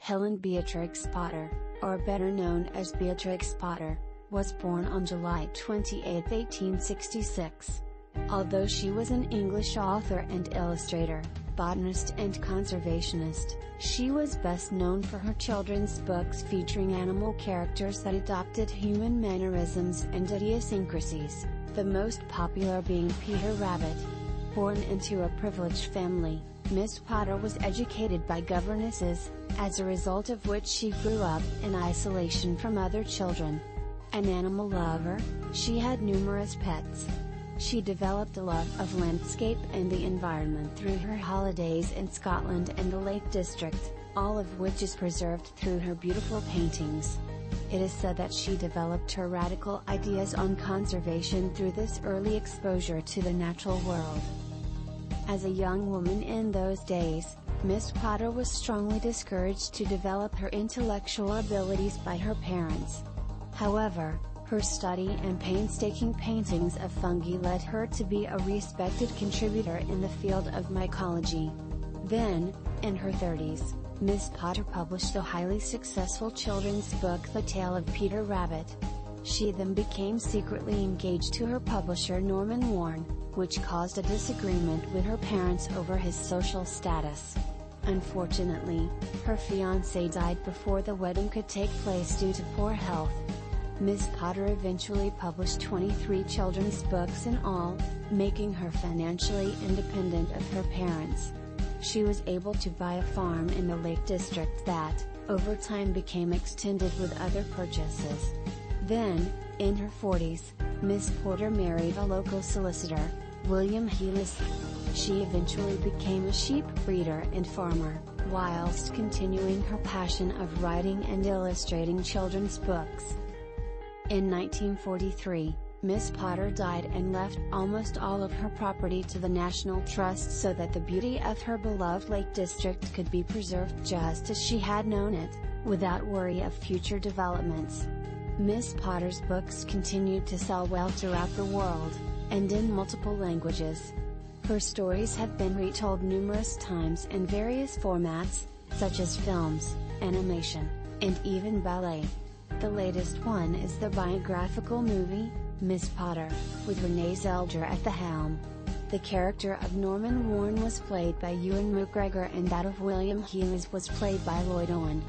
Helen Beatrix Potter, or better known as Beatrix Potter, was born on July 28, 1866. Although she was an English author and illustrator, botanist and conservationist, she was best known for her children's books featuring animal characters that adopted human mannerisms and idiosyncrasies, the most popular being Peter Rabbit. Born into a privileged family, Miss Potter was educated by governesses, as a result of which she grew up in isolation from other children. An animal lover, she had numerous pets. She developed a love of landscape and the environment through her holidays in Scotland and the Lake District, all of which is preserved through her beautiful paintings. It is said that she developed her radical ideas on conservation through this early exposure to the natural world. As a young woman in those days, Miss Potter was strongly discouraged to develop her intellectual abilities by her parents. However, her study and painstaking paintings of fungi led her to be a respected contributor in the field of mycology. Then, in her 30s, Miss Potter published the highly successful children's book The Tale of Peter Rabbit. She then became secretly engaged to her publisher Norman Warne, which caused a disagreement with her parents over his social status. Unfortunately, her fiancé died before the wedding could take place due to poor health. Miss Potter eventually published 23 children's books in all, making her financially independent of her parents. She was able to buy a farm in the Lake District that, over time became extended with other purchases. Then, in her 40s, Miss Potter married a local solicitor, William Heelis. She eventually became a sheep breeder and farmer, whilst continuing her passion of writing and illustrating children's books. In 1943, Miss Potter died and left almost all of her property to the National Trust so that the beauty of her beloved Lake District could be preserved just as she had known it, without worry of future developments. Miss Potter's books continued to sell well throughout the world, and in multiple languages. Her stories have been retold numerous times in various formats, such as films, animation, and even ballet. The latest one is the biographical movie, Miss Potter, with Renee Zellweger at the helm. The character of Norman Warne was played by Ewan McGregor and that of William Heelis was played by Lloyd Owen.